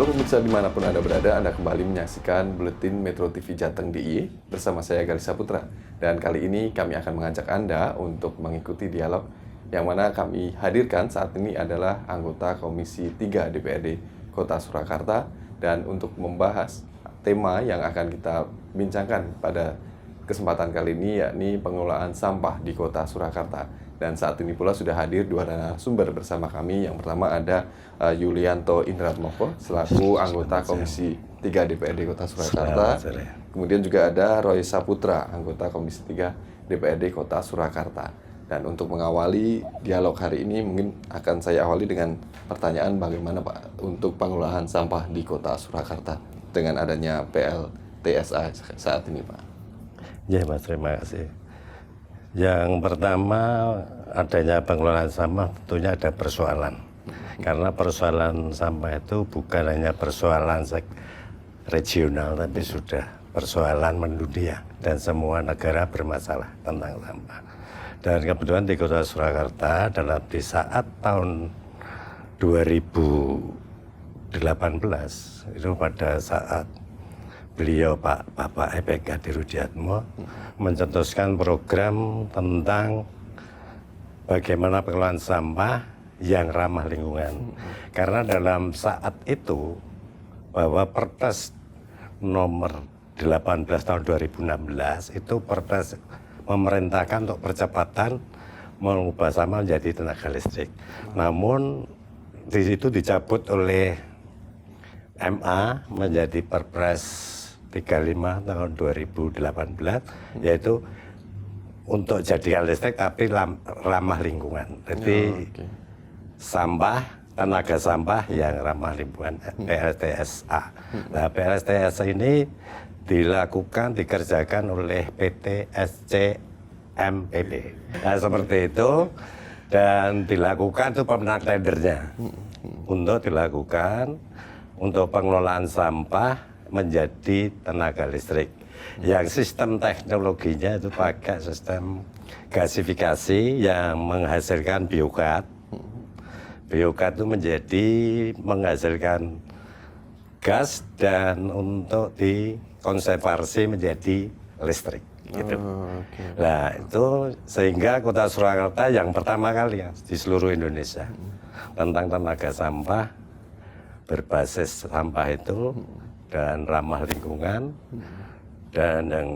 Halo pemirsa dimanapun Anda berada, Anda kembali menyaksikan Buletin Metro TV Jateng DIY bersama saya Galis Saputra. Dan kali ini kami akan mengajak Anda untuk mengikuti dialog yang mana kami hadirkan saat ini adalah anggota Komisi 3 DPRD Kota Surakarta. Dan untuk membahas tema yang akan kita bincangkan pada kesempatan kali ini yakni pengelolaan sampah di Kota Surakarta. Dan saat ini pula sudah hadir dua narasumber bersama kami. Yang pertama ada Yulianto Indratmoko selaku anggota Komisi 3 DPRD Kota Surakarta. Kemudian juga ada Roy Saputra, anggota Komisi 3 DPRD Kota Surakarta. Dan untuk mengawali dialog hari ini mungkin akan saya awali dengan pertanyaan bagaimana Pak untuk pengelolaan sampah di Kota Surakarta dengan adanya PLTSA saat ini Pak. Ya Mas, terima kasih. Yang pertama, adanya pengelolaan sampah tentunya ada persoalan. Karena persoalan sampah itu bukan hanya persoalan regional, tapi sudah persoalan mendunia. Dan semua negara bermasalah tentang sampah. Dan kebetulan di Kota Surakarta di saat tahun 2018, itu pada saat beliau Bapak EPK Rudiatmo mencetuskan program tentang bagaimana pengelolaan sampah yang ramah lingkungan. Karena dalam saat itu bahwa Perpres nomor 18 tahun 2016 itu Perpres memerintahkan untuk percepatan mengubah sampah menjadi tenaga listrik. Namun di situ dicabut oleh MA menjadi Perpres 35 tahun 2018 yaitu untuk jadikan listrik tapi ramah lingkungan. Jadi sampah, tenaga sampah yang ramah lingkungan, PLTSA. Nah, PLTSA ini dikerjakan oleh PT SCMPP. Nah, seperti itu dan dilakukan itu pemenang tendernya untuk dilakukan untuk pengelolaan sampah menjadi tenaga listrik. Yang sistem teknologinya itu pakai sistem gasifikasi yang menghasilkan biogas. Biogas itu menghasilkan gas dan untuk dikonservasi menjadi listrik. Gitu. Nah itu sehingga Kota Surakarta yang pertama kali ya di seluruh Indonesia tentang tenaga sampah berbasis sampah itu dan ramah lingkungan dan yang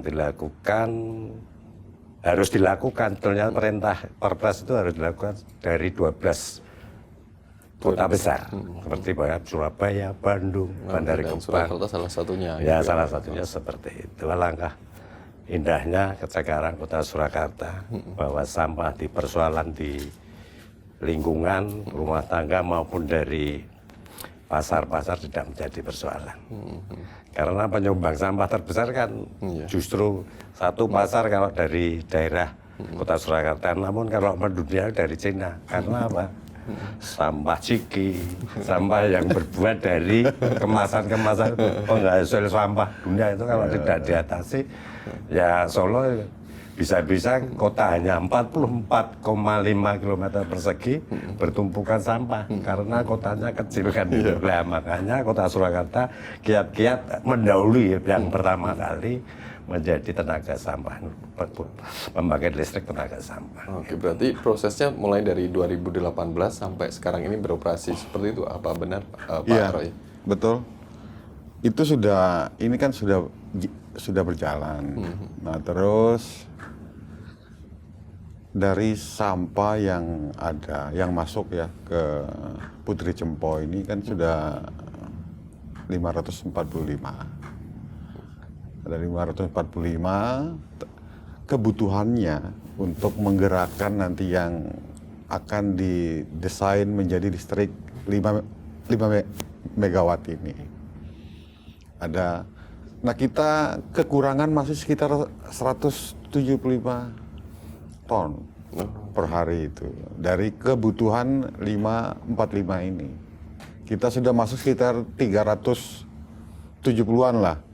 harus dilakukan sebetulnya perintah Perpres itu harus dilakukan dari 12 kota besar seperti Surabaya, Bandung, Bandar Gebang. Surakarta salah satunya. Ya salah satunya seperti itu. Alangkah indahnya sekarang Kota Surakarta bahwa sampah di persoalan di lingkungan, rumah tangga maupun dari pasar-pasar tidak menjadi persoalan. Karena penyumbang sampah terbesar kan justru satu pasar kalau dari daerah Kota Surakarta, namun kalau mendunia dari Cina. Karena apa? Sampah ciki, sampah yang berbuat dari kemasan-kemasan penghasil sampah dunia itu kalau tidak diatasi, ya Solo bisa-bisa kota hanya 44,5 km persegi bertumpukan sampah karena kotanya kecil kan. Nah, makanya Kota Surakarta kiat-kiat mendahului yang pertama kali menjadi tenaga sampah, pembangkit listrik tenaga sampah. Oke, berarti prosesnya mulai dari 2018 sampai sekarang ini beroperasi seperti itu, apa benar Pak Roy? Betul. Itu ini kan sudah berjalan. Nah terus dari sampah yang ada, yang masuk ya ke Putri Cempo ini kan sudah 545. Ada 545 kebutuhannya untuk menggerakkan nanti yang akan didesain menjadi listrik 5 megawatt ini. Nah kita kekurangan masih sekitar 175 ton per hari itu dari kebutuhan 545 ini. Kita sudah masuk sekitar 370-an lah.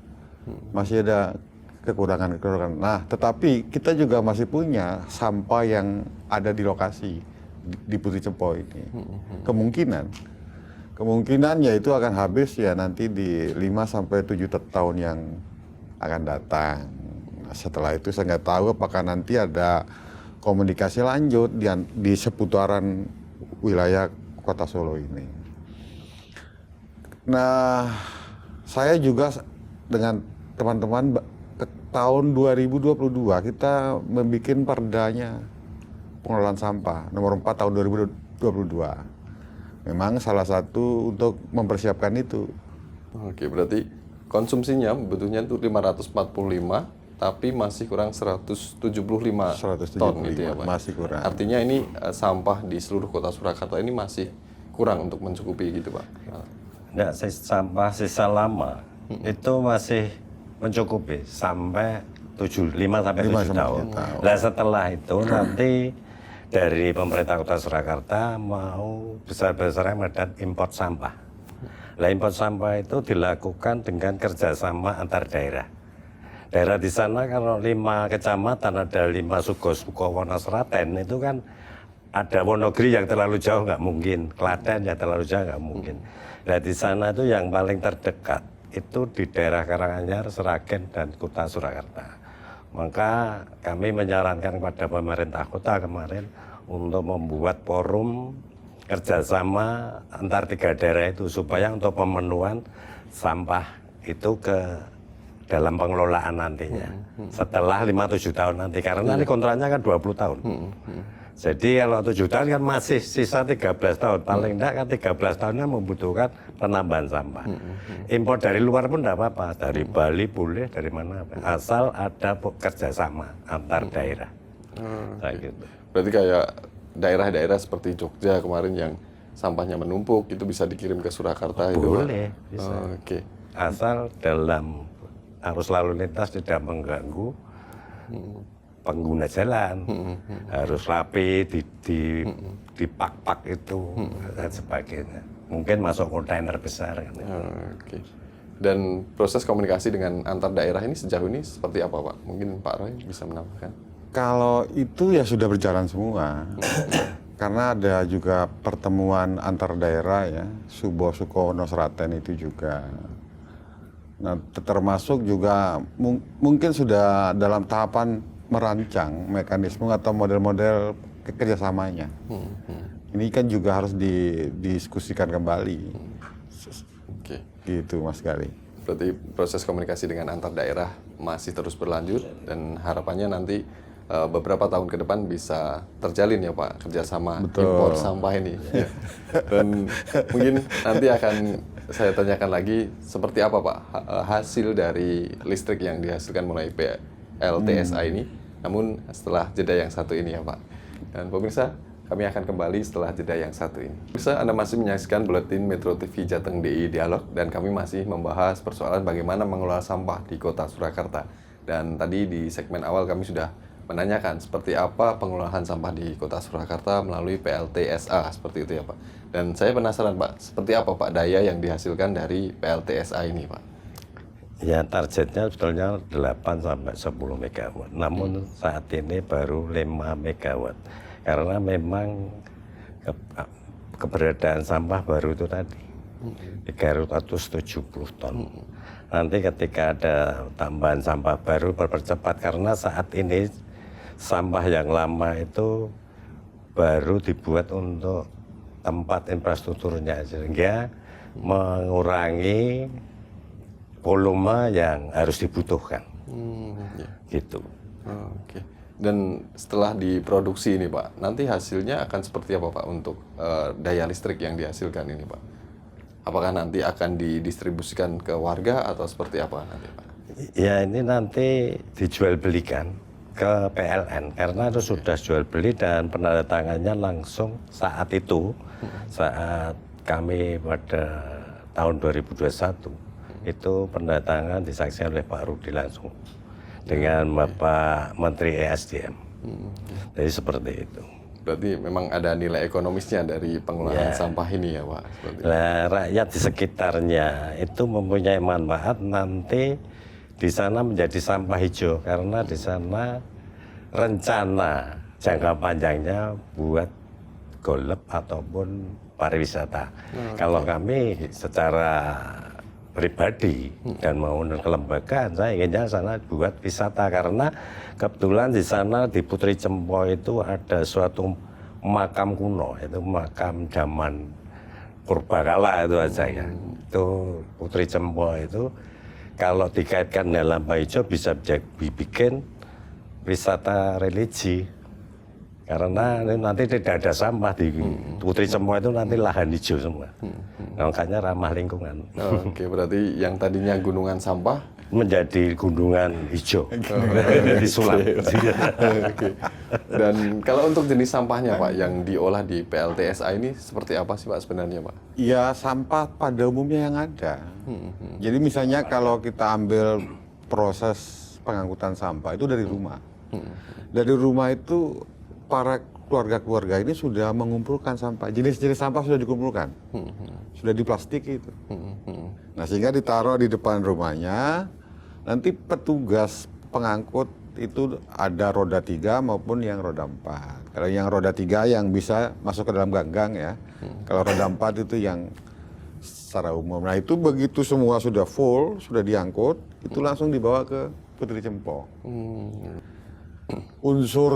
Masih ada kekurangan. Nah, tetapi kita juga masih punya sampah yang ada di lokasi di Putri Cempo ini. kemungkinan ya itu akan habis ya nanti di 5 sampai 7 tahun yang akan datang. Nah, setelah itu saya nggak tahu apakah nanti ada komunikasi lanjut di seputaran wilayah Kota Solo ini. Nah, saya juga dengan teman-teman tahun 2022 kita membuat perdanya pengelolaan sampah nomor 4 tahun 2022. Memang salah satu untuk mempersiapkan itu. Oke, berarti konsumsinya butuhnya itu 545, tapi masih kurang 175 ton gitu ya Pak? Masih kurang. Artinya ini sampah di seluruh kota Surakarta ini masih kurang untuk mencukupi gitu Pak? Enggak, sampah sisa lama itu masih mencukupi sampai 5 sampai 7 tahun. Nah setelah itu nanti dari pemerintah Kota Surakarta mau besar-besarnya medan import sampah. Nah import sampah itu dilakukan dengan kerjasama antar daerah. Daerah di sana kalau 5 kecamatan ada 5 suku Wonosraten itu kan ada Wonogiri yang terlalu jauh nggak mungkin, Klaten yang terlalu jauh nggak mungkin. Nah di sana itu yang paling terdekat itu di daerah Karanganyar, Sragen dan Kota Surakarta. Maka kami menyarankan kepada pemerintah kota kemarin untuk membuat forum kerjasama antar 3 daerah itu supaya untuk pemenuhan sampah itu ke dalam pengelolaan nantinya setelah 5-7 tahun nanti karena nanti kontraknya kan 20 tahun. Jadi kalau 7 tahun kan masih sisa 13 tahun, paling enggak kan 13 tahunnya membutuhkan penambahan sampah. Impor dari luar pun enggak apa-apa, dari Bali boleh, dari mana, asal ada kerjasama antar daerah. Gitu. Berarti kayak daerah-daerah seperti Jogja kemarin yang sampahnya menumpuk, itu bisa dikirim ke Surakarta? Boleh, bisa. Oke. Asal dalam arus lalu lintas tidak mengganggu pengguna jalan, harus rapi, di pak-pak itu dan sebagainya. Mungkin masuk kontainer besar. Oke. Dan proses komunikasi dengan antar daerah ini sejauh ini seperti apa Pak? Mungkin Pak Roy bisa menambahkan. Kalau itu ya sudah berjalan semua. Karena ada juga pertemuan antar daerah ya, Subo Wonosraten itu juga. Nah, termasuk juga mungkin sudah dalam tahapan merancang mekanisme atau model-model kerjasamanya. Ini kan juga harus didiskusikan kembali. Oke. Gitu Mas Gali. Berarti proses komunikasi dengan antar daerah masih terus berlanjut dan harapannya nanti beberapa tahun ke depan bisa terjalin ya Pak kerjasama impor sampah ini. Dan mungkin nanti akan saya tanyakan lagi seperti apa Pak hasil dari listrik yang dihasilkan mulai PLTSA ini. Namun setelah jeda yang satu ini ya Pak. Dan pemirsa, kami akan kembali setelah jeda yang satu ini. Pemirsa, Anda masih menyaksikan Buletin Metro TV Jateng DI Dialog dan kami masih membahas persoalan bagaimana mengelola sampah di Kota Surakarta. Dan tadi di segmen awal kami sudah menanyakan seperti apa pengelolaan sampah di Kota Surakarta melalui PLTSA seperti itu ya Pak. Dan saya penasaran Pak, seperti apa Pak daya yang dihasilkan dari PLTSA ini Pak? Ya targetnya sebetulnya 8 sampai 10 megawatt. Namun saat ini baru 5 megawatt. Karena memang keberadaan sampah baru itu tadi 370 ton. Nanti ketika ada tambahan sampah baru berpercepat karena saat ini sampah yang lama itu baru dibuat untuk tempat infrastrukturnya sehingga mengurangi volume yang harus dibutuhkan. Gitu. Oke. Dan setelah diproduksi ini Pak, nanti hasilnya akan seperti apa Pak untuk daya listrik yang dihasilkan ini Pak? Apakah nanti akan didistribusikan ke warga atau seperti apa nanti Pak? Ya ini nanti dijual belikan ke PLN karena itu sudah jual beli dan penandatangannya langsung saat itu, saat kami pada tahun 2021 itu pendatangan disaksikan oleh Pak Rudi langsung dengan Bapak Menteri ESDM. Jadi seperti itu. Berarti memang ada nilai ekonomisnya dari pengelolaan sampah ini ya Pak? Nah, rakyat di sekitarnya itu mempunyai manfaat nanti di sana menjadi sampah hijau karena di sana rencana jangka panjangnya buat golep ataupun pariwisata. Kalau kami secara pribadi dan maupun kelembagaan, saya inginnya sana buat wisata karena kebetulan di sana di Putri Cempo itu ada suatu makam kuno, itu makam zaman purbakala itu aja ya. Itu Putri Cempo itu kalau dikaitkan dalam Lembah Ijo bisa dibikin wisata religi. Karena nanti tidak ada sampah di Putri Cempo itu nanti lahan hijau semua. Makanya ramah lingkungan. Oke, berarti yang tadinya gunungan sampah Menjadi gunungan hijau. Disulap. Oke. Dan kalau untuk jenis sampahnya Pak yang diolah di PLTSA ini seperti apa sih Pak sebenarnya Pak? Ya sampah pada umumnya yang ada. Jadi misalnya kalau kita ambil proses pengangkutan sampah itu dari rumah. Dari rumah itu para keluarga-keluarga ini sudah mengumpulkan sampah. Jenis-jenis sampah sudah dikumpulkan. Sudah di plastik itu. Nah sehingga ditaruh di depan rumahnya. Nanti petugas pengangkut itu ada roda 3 maupun yang roda 4. Kalau yang roda 3 yang bisa masuk ke dalam ganggang ya. Kalau roda 4 itu yang secara umum. Nah itu begitu semua sudah full, sudah diangkut, itu langsung dibawa ke Putri Cempo. Unsur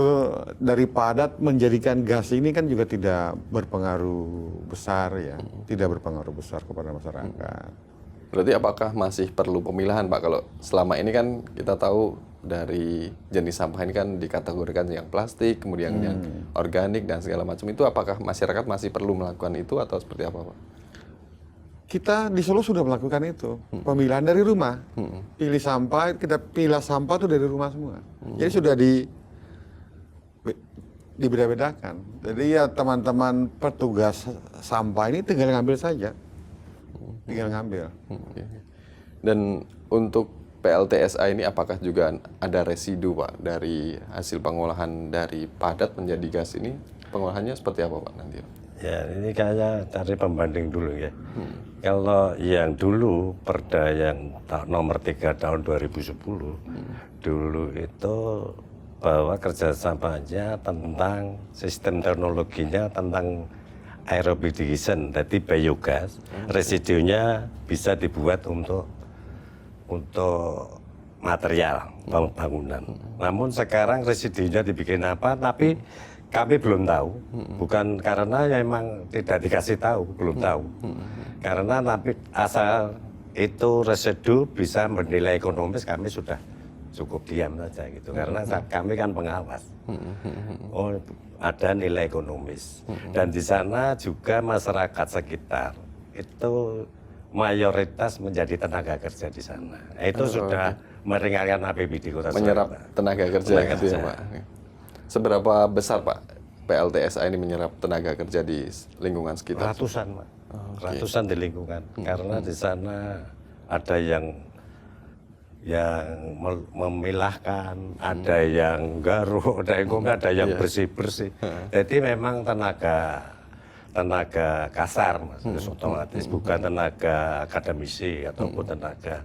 dari padat menjadikan gas ini kan juga tidak berpengaruh besar ya, tidak berpengaruh besar kepada masyarakat. Berarti apakah masih perlu pemilahan Pak? Kalau selama ini kan kita tahu dari jenis sampah ini kan dikategorikan yang plastik, kemudian yang organik dan segala macam itu, apakah masyarakat masih perlu melakukan itu atau seperti apa Pak? Kita di Solo sudah melakukan itu, pemilahan dari rumah. Pilih sampah, kita pilah sampah itu dari rumah semua. Jadi sudah dibeda-bedakan. Jadi ya teman-teman petugas sampah ini tinggal ngambil saja. Tinggal ngambil. Dan untuk PLTSA ini apakah juga ada residu Pak dari hasil pengolahan dari padat menjadi gas ini? Pengolahannya seperti apa Pak nanti? Ya ini kayaknya cari pembanding dulu ya. Kalau yang dulu Perda yang nomor 3 tahun 2010 dulu itu bahwa kerjasamanya tentang sistem teknologinya tentang aerobidation, jadi biogas, residunya bisa dibuat untuk material bangunan. Namun sekarang residunya dibikin apa? Tapi kami belum tahu, bukan karena memang tidak dikasih tahu, belum tahu. Karena tapi asal itu residu bisa bernilai ekonomis, kami sudah cukup diam saja gitu. Karena kami kan pengawas. Oh, ada nilai ekonomis. Dan di sana juga masyarakat sekitar itu mayoritas menjadi tenaga kerja di sana. Itu sudah meringankan APBD Kota Surakarta. Menyerap tenaga kerja gitu ya Pak? Seberapa besar Pak PLTSA ini menyerap tenaga kerja di lingkungan sekitar? Ratusan, Pak. Ratusan di lingkungan. Karena di sana ada yang memilahkan, ada yang garuk, ada yang bersih-bersih. Jadi memang tenaga kasar, maksudnya otomatis bukan tenaga akademisi ataupun tenaga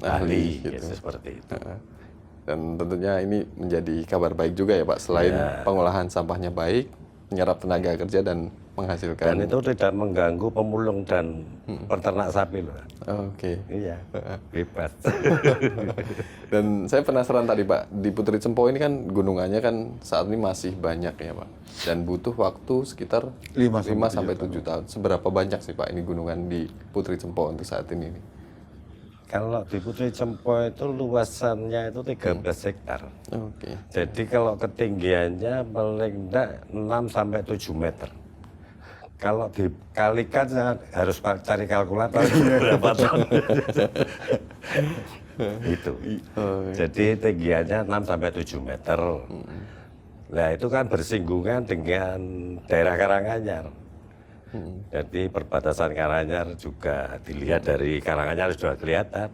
ahli, gitu, seperti itu. Dan tentunya ini menjadi kabar baik juga ya Pak, selain pengolahan sampahnya baik, menyerap tenaga kerja dan menghasilkan. Dan itu tidak mengganggu pemulung dan peternak sapi loh. Oke. Iya, bebas. Dan saya penasaran tadi Pak, di Putri Cempo ini kan gunungannya kan saat ini masih banyak ya Pak. Dan butuh waktu sekitar 5 sampai 7 tahun. Seberapa banyak sih Pak ini gunungan di Putri Cempo untuk saat ini? Kalau di Putri Cempo itu luasannya itu 13 hektar. Oke. Jadi kalau ketinggiannya paling enggak 6 sampai 7 meter. Kalau dikalikan harus cari kalkulator berapa ton. Gitu. Jadi tinggiannya 6 sampai 7 meter. Nah itu kan bersinggungan dengan daerah Karanganyar. Jadi perbatasan Karanganyar juga dilihat dari Karanganyar sudah kelihatan,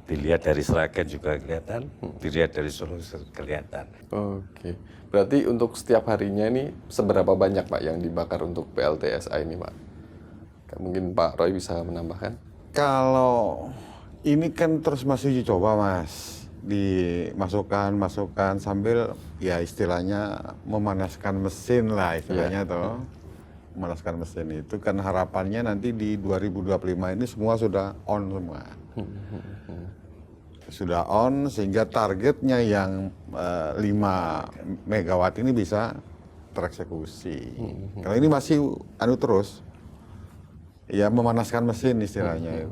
dilihat dari Sragen juga kelihatan, dilihat dari Solo kelihatan. Oke, berarti untuk setiap harinya ini seberapa banyak Pak yang dibakar untuk PLTSA ini Pak? Mungkin Pak Roy bisa menambahkan? Kalau ini kan terus masih dicoba Mas, dimasukkan sambil ya istilahnya memanaskan mesin lah istilahnya toh. memanaskan mesin itu kan harapannya nanti di 2025 ini semua sudah on semua. Sudah on sehingga targetnya yang 5 megawatt ini bisa tereksekusi. Kalau ini masih terus, ya memanaskan mesin istilahnya.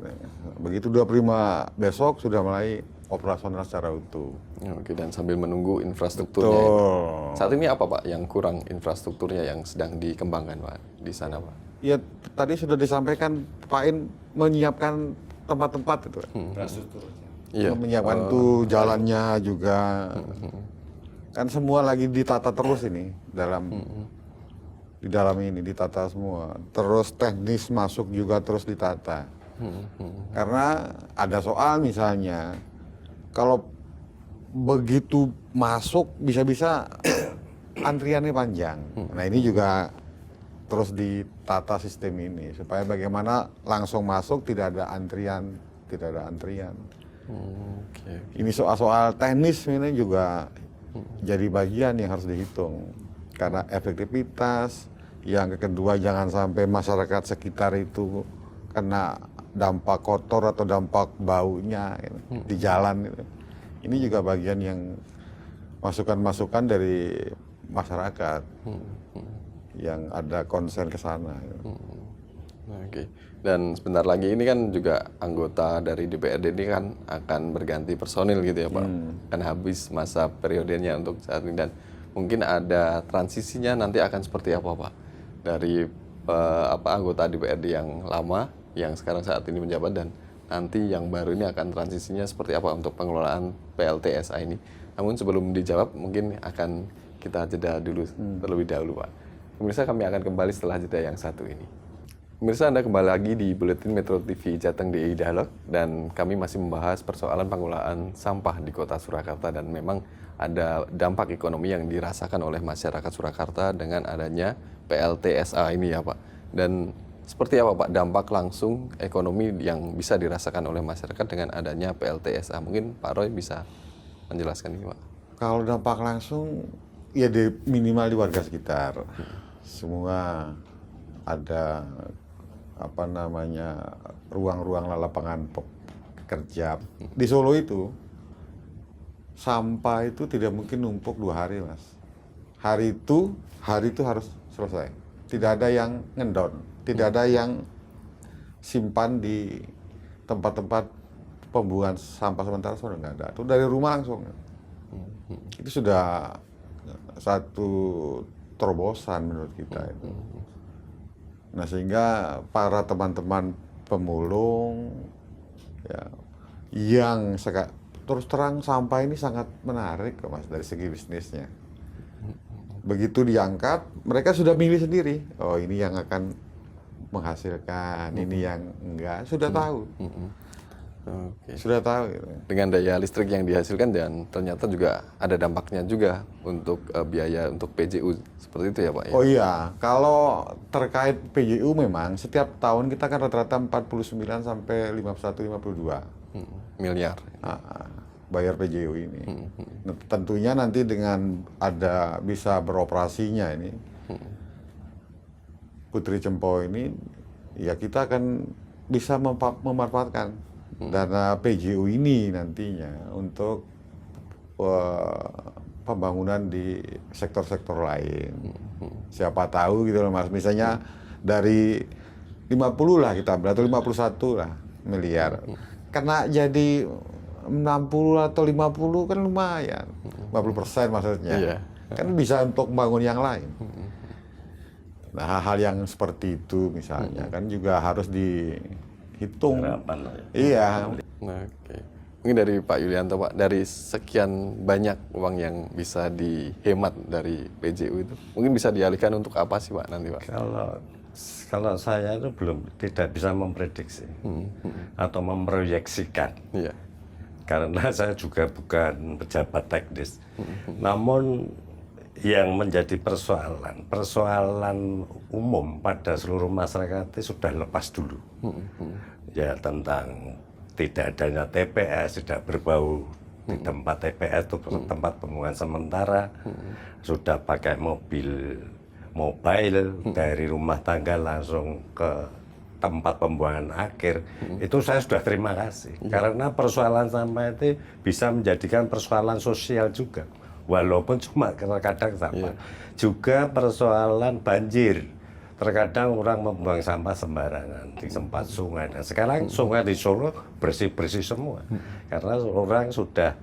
Begitu 25 besok sudah mulai operasional secara utuh. Oke, dan sambil menunggu infrastrukturnya itu. Betul. Saat ini apa Pak yang kurang infrastrukturnya yang sedang dikembangkan Pak di sana Pak? Ya tadi sudah disampaikan Pak In menyiapkan tempat-tempat itu. Iya. Menyiapkan tuh jalannya juga. Kan semua lagi ditata terus ini di dalam ini ditata semua. Terus teknis masuk juga terus ditata. Karena ada soal misalnya kalau begitu masuk bisa-bisa antriannya panjang. Nah ini juga terus ditata sistem ini supaya bagaimana langsung masuk tidak ada antrian. Oke. Ini soal-soal teknis ini juga jadi bagian yang harus dihitung. Karena efektivitas, yang kedua jangan sampai masyarakat sekitar itu kena dampak kotor atau dampak baunya gitu, di jalan gitu. Ini juga bagian yang masukan-masukan dari masyarakat yang ada konsen ke sana. Gitu. Oke. Dan sebentar lagi ini kan juga anggota dari DPRD ini kan akan berganti personil gitu ya Pak. Kan habis masa periodenya untuk saat ini dan mungkin ada transisinya nanti akan seperti apa Pak? Dari anggota DPRD yang lama yang sekarang saat ini menjabat dan nanti yang baru ini akan transisinya seperti apa untuk pengelolaan PLTSA ini. Namun sebelum dijawab mungkin akan kita jeda dulu terlebih dahulu Pak. Pemirsa kami akan kembali setelah jeda yang satu ini. Pemirsa Anda kembali lagi di Buletin Metro TV Jateng DI Dialog dan kami masih membahas persoalan pengelolaan sampah di Kota Surakarta dan memang ada dampak ekonomi yang dirasakan oleh masyarakat Surakarta dengan adanya PLTSA ini ya Pak. Dan seperti apa Pak dampak langsung ekonomi yang bisa dirasakan oleh masyarakat dengan adanya PLTSA? Mungkin Pak Roy bisa menjelaskan ini Pak. Kalau dampak langsung ya minimal di warga sekitar. Semua ada ruang-ruang lapangan kerja. Di Solo itu sampah itu tidak mungkin numpuk 2 hari Mas. Hari itu harus selesai. Tidak ada yang ngendon, tidak ada yang simpan di tempat-tempat pembuangan sampah sementara sudah nggak ada. Itu dari rumah langsung. Itu sudah satu terobosan menurut kita itu. Nah sehingga para teman-teman pemulung ya, yang terus terang sampah ini sangat menarik Mas dari segi bisnisnya. Begitu diangkat, mereka sudah milih sendiri. Oh ini yang akan menghasilkan, ini yang enggak, sudah tahu. Oke. Sudah tahu gitu. Dengan daya listrik yang dihasilkan dan ternyata juga ada dampaknya juga untuk biaya untuk PJU seperti itu ya Pak ya? Oh iya, kalau terkait PJU memang setiap tahun kita kan rata-rata 49 sampai 51-52 miliar. Bayar PJU ini. Nah, tentunya nanti dengan ada bisa beroperasinya ini Putri Cempo ini, ya kita akan bisa memanfaatkan dana PJU ini nantinya untuk pembangunan di sektor-sektor lain. Siapa tahu gitu loh Mas, misalnya dari 50 lah kita ambil, atau 51 lah miliar. Karena jadi 60 atau 50 kan lumayan, 50% maksudnya. Iya. Kan bisa untuk membangun yang lain. Nah hal-hal yang seperti itu misalnya kan juga harus dihitung. Iya. Oke. Mungkin dari Pak Yulianto Pak, dari sekian banyak uang yang bisa dihemat dari PJU itu, mungkin bisa dialihkan untuk apa sih Pak nanti Pak? Kalau saya itu tidak bisa memprediksi atau memproyeksikan. Iya. Karena saya juga bukan pejabat teknis. Namun yang menjadi persoalan umum pada seluruh masyarakat itu sudah lepas dulu. Ya tentang tidak adanya TPS, tidak berbau di tempat TPS itu tempat pembuangan sementara, sudah pakai mobil mobile dari rumah tangga langsung ke tempat pembuangan akhir, itu saya sudah terima kasih. Karena persoalan sampah itu bisa menjadikan persoalan sosial juga. Walaupun cuma kadang sampah. Juga persoalan banjir. Terkadang orang membuang sampah sembarangan di tempat sungai. Nah, sekarang sungai di Solo bersih-bersih semua. Karena orang sudah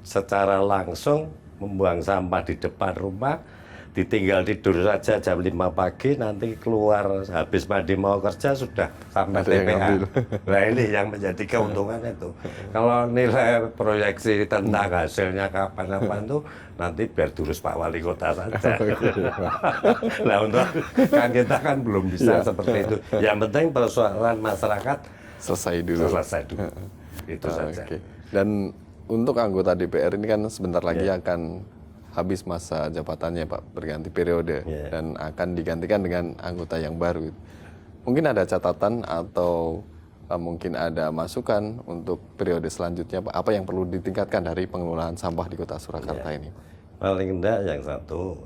secara langsung membuang sampah di depan rumah, ditinggal tidur saja jam 5 pagi, nanti keluar habis mandi mau kerja sudah sampai TPA. Nah ini yang menjadi keuntungan itu. Kalau nilai proyeksi tentang hasilnya kapan-kapan itu nanti biar durus Pak Wali Kota saja. Nah untuk kita kan belum bisa seperti itu. Yang penting persoalan masyarakat Selesai dulu. Itu saja. Oke. Dan untuk anggota DPR ini kan sebentar lagi akan habis masa jabatannya Pak, berganti periode dan akan digantikan dengan anggota yang baru. Mungkin ada catatan atau mungkin ada masukan untuk periode selanjutnya Pak, apa yang perlu ditingkatkan dari pengelolaan sampah di Kota Surakarta ini? Paling enggak yang satu,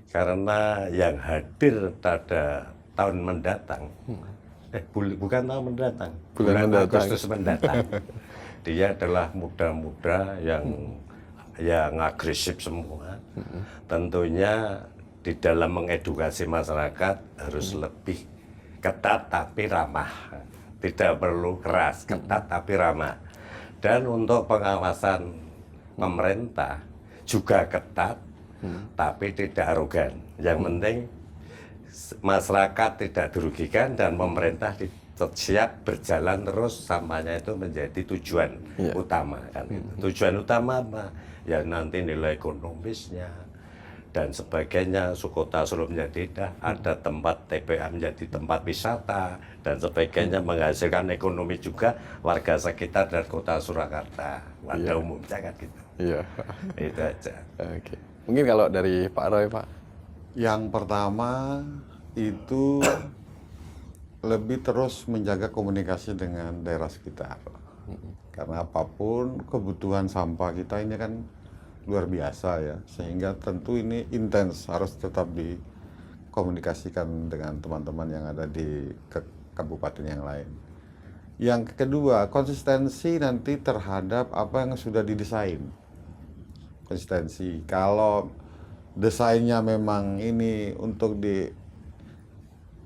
karena yang hadir pada tahun mendatang, bukan tahun mendatang, bulan Agustus mendatang, dia adalah muda-muda yang agresif semua. Tentunya di dalam mengedukasi masyarakat harus lebih ketat tapi ramah. Tidak perlu keras, ketat tapi ramah. Dan untuk pengawasan pemerintah juga ketat tapi tidak arogan. Yang penting masyarakat tidak dirugikan dan pemerintah siap berjalan terus sampahnya itu menjadi tujuan utama kan. Tujuan utama apa? Ya nanti nilai ekonomisnya dan sebagainya. Kota Solo menjadi ada tempat TPA menjadi tempat wisata dan sebagainya, menghasilkan ekonomi juga warga sekitar dan Kota Surakarta pada umumnya kan gitu. Iya. Itu aja. Oke. Mungkin kalau dari Pak Roy Pak. Yang pertama itu lebih terus menjaga komunikasi dengan daerah sekitar. Karena apapun kebutuhan sampah kita ini kan luar biasa ya, sehingga tentu ini intens harus tetap dikomunikasikan dengan teman-teman yang ada di kabupaten yang lain. Yang kedua, konsistensi nanti terhadap apa yang sudah didesain. Konsistensi, kalau desainnya memang ini untuk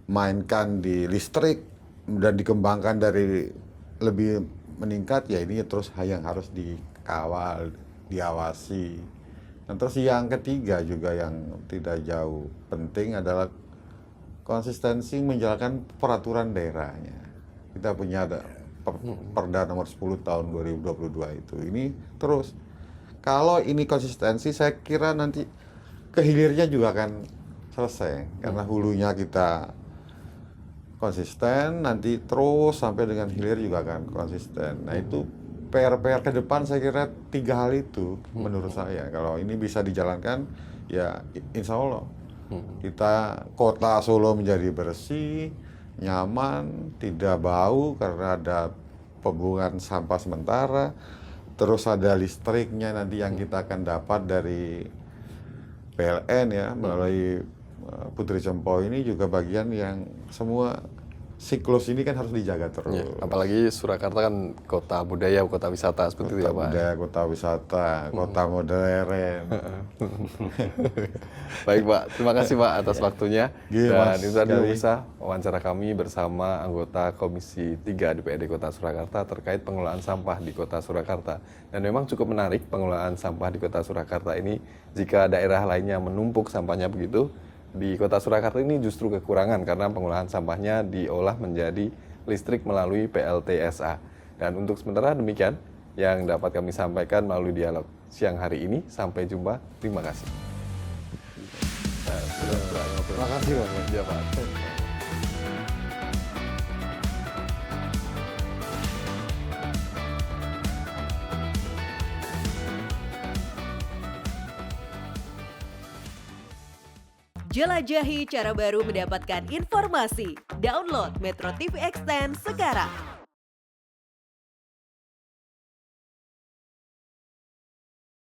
dimainkan di listrik dan dikembangkan dari lebih meningkat, ya ini terus yang harus dikawal, diawasi. Dan terus yang ketiga juga yang tidak jauh penting adalah konsistensi menjalankan peraturan daerahnya. Kita punya ada Perda nomor 10 tahun 2022 itu. Ini terus kalau ini konsistensi, saya kira nanti kehilirnya juga akan selesai. Karena hulunya kita konsisten, nanti terus sampai dengan hilir juga akan konsisten. Nah itu PR ke depan saya kira 3 hal itu menurut saya. Kalau ini bisa dijalankan, ya insya Allah kita kota Solo menjadi bersih, nyaman, tidak bau karena ada pembuangan sampah sementara. Terus ada listriknya nanti yang kita akan dapat dari PLN ya, melalui Putri Cempo ini juga bagian yang semua siklus ini kan harus dijaga terus. Ya, apalagi Surakarta kan kota budaya, kota wisata seperti itu ya Pak. Budaya, kota wisata, kota modern. Baik Pak, terima kasih Pak atas waktunya. Gila, Dan itu tadi bisa wawancara kami bersama anggota Komisi 3 DPRD Kota Surakarta terkait pengelolaan sampah di Kota Surakarta. Dan memang cukup menarik pengelolaan sampah di Kota Surakarta ini. Jika daerah lainnya menumpuk sampahnya begitu, di Kota Surakarta ini justru kekurangan karena pengolahan sampahnya diolah menjadi listrik melalui PLTSA. Dan untuk sementara demikian yang dapat kami sampaikan melalui dialog siang hari ini. Sampai jumpa. Terima kasih. Terima kasih Pak. Ya, Pak. Jelajahi cara baru mendapatkan informasi. Download Metro TV Extend sekarang.